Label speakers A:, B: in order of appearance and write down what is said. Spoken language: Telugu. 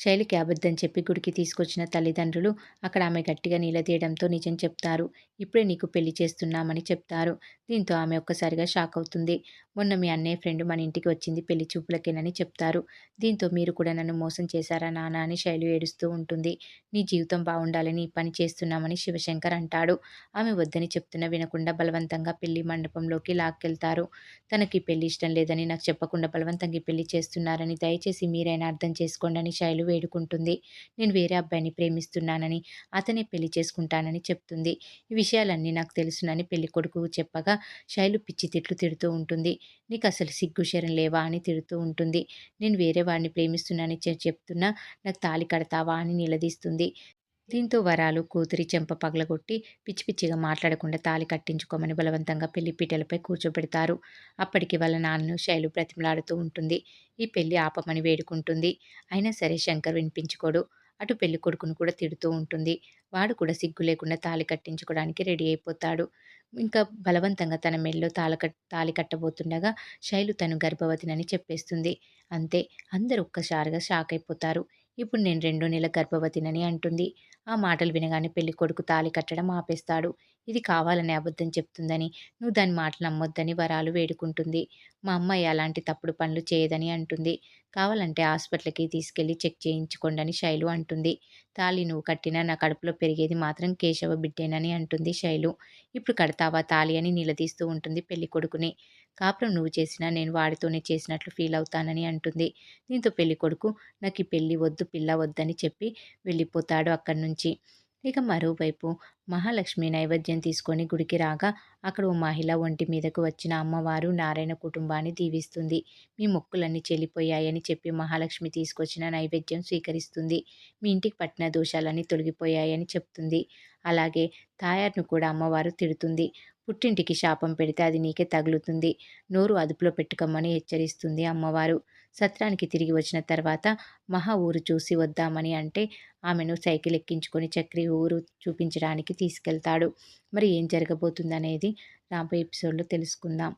A: శైలికి అబద్ధం చెప్పి గుడికి తీసుకొచ్చిన తల్లిదండ్రులు అక్కడ ఆమె గట్టిగా నిలదీయడంతో నిజం చెప్తారు. ఇప్పుడే నీకు పెళ్లి చేస్తున్నామని చెప్తారు. దీంతో ఆమె ఒక్కసారిగా షాక్ అవుతుంది. మొన్న మీ అన్నయ్య ఫ్రెండ్ మన ఇంటికి వచ్చింది పెళ్లి చూపులకేనని చెప్తారు. దీంతో మీరు కూడా నన్ను మోసం చేశారా నాన్న అని శైలు ఏడుస్తూ ఉంటుంది. నీ జీవితం బావుండాలని ఈ పని చేస్తున్నామని శివశంకర్ అంటాడు. ఆమె వద్దని చెప్తున్నా వినకుండా బలవంతంగా పెళ్లి మండపంలోకి లాక్కెళ్తారు. తనకి పెళ్లి ఇష్టం లేదని నాకు చెప్పకుండా బలవంతంగా ఈ పెళ్లి చేస్తున్నారని దయచేసి మీరైనా అర్థం చేసుకోండి అని శైలు వేడుకుంటుంది. నేను వేరే అబ్బాయిని ప్రేమిస్తున్నానని, అతనే పెళ్లి చేసుకుంటానని చెప్తుంది. ఈ విషయాలన్నీ నాకు తెలుసునని పెళ్ళికొడుకు చెప్పగా శైలు పిచ్చి తిట్లు తిడుతూ ఉంటుంది. నీకసలు సిగ్గు శరం లేవా అని తిడుతూ ఉంటుంది. నేను వేరే వాడిని ప్రేమిస్తున్నానని చెప్తున్నా నాకు తాళి కడతావా అని నిలదీస్తుంది. దీంతో వరాలు కూతురి చెంప పగలగొట్టి పిచ్చి పిచ్చిగా మాట్లాడకుండా తాళి కట్టించుకోమని బలవంతంగా పెళ్లి పీటలపై కూర్చోబెడతారు. అప్పటికి వాళ్ళ నాన్నను శైలు బ్రతిమలాడుతూ ఉంటుంది. ఈ పెళ్లి ఆపమని వేడుకుంటుంది. అయినా సరే శంకర్ వినిపించుకోడు. అటు పెళ్లి కొడుకును కూడా తిడుతూ ఉంటుంది. వాడు కూడా సిగ్గు లేకుండా తాళి కట్టించుకోవడానికి రెడీ అయిపోతాడు. ఇంకా బలవంతంగా తన మెడలో తాళి కట్టబోతుండగా శైలు తను గర్భవతినని చెప్పేస్తుంది. అంతే, అందరూ ఒక్కసారిగా షాక్ అయిపోతారు. ఇప్పుడు నేను 2 నెలల గర్భవతినని అంటుంది. ఆ మాటలు వినగానే పెళ్ళికొడుకు తాళి కట్టడం ఆపేస్తాడు. ఇది కావాలనే అబద్ధం చెప్తుందని, నువ్వు దాని మాటలు నమ్మొద్దని వరాలు వేడుకుంటుంది. మా అమ్మాయి అలాంటి తప్పుడు పనులు చేయదని అంటుంది. కావాలంటే హాస్పిటల్‌కి తీసుకెళ్ళి చెక్ చేయించుకోండని శైలు అంటుంది. తాళి నువ్వు కట్టినా నా కడుపులో పెరిగేది మాత్రం కేశవ బిడ్డేనని అంటుంది శైలు. ఇప్పుడు కడతావా తాళి అని నిలదీస్తూ ఉంటుంది పెళ్ళికొడుకుని. కాపురం నువ్వు చేసినా నేను వాడితోనే చేసినట్లు ఫీల్ అవుతానని అంటుంది. దీంతో పెళ్ళికొడుకు నాకీ పెళ్లి వద్దు, పిల్ల వద్దని చెప్పి వెళ్ళిపోతాడు అక్కడి నుంచి. ఇక మరోవైపు మహాలక్ష్మి నైవేద్యం తీసుకొని గుడికి రాగా అక్కడ ఓ మహిళ ఒంటి మీదకు వచ్చిన అమ్మవారు నారాయణ కుటుంబాన్ని దీవిస్తుంది. మీ మొక్కులన్నీ చెల్లిపోయాయని చెప్పి మహాలక్ష్మి తీసుకొచ్చిన నైవేద్యం స్వీకరిస్తుంది. మీ ఇంటికి పట్టిన దోషాలన్నీ తొలగిపోయాయని చెప్తుంది. అలాగే తాయారును కూడా అమ్మవారు తిడుతుంది. పుట్టింటికి శాపం పెడితే అది నీకే తగులుతుంది. నోరు అదుపులో పెట్టుకోమని హెచ్చరిస్తుంది అమ్మవారు. సత్రానికి తిరిగి వచ్చిన తర్వాత మహా ఊరు చూసి వద్దామని అంటే ఆమెను సైకిల్ ఎక్కించుకొని చక్రి ఊరు చూపించడానికి తీసుకెళ్తాడు. మరి ఏం జరగబోతుందనేది రాబోయే ఎపిసోడ్‌లో తెలుసుకుందాం.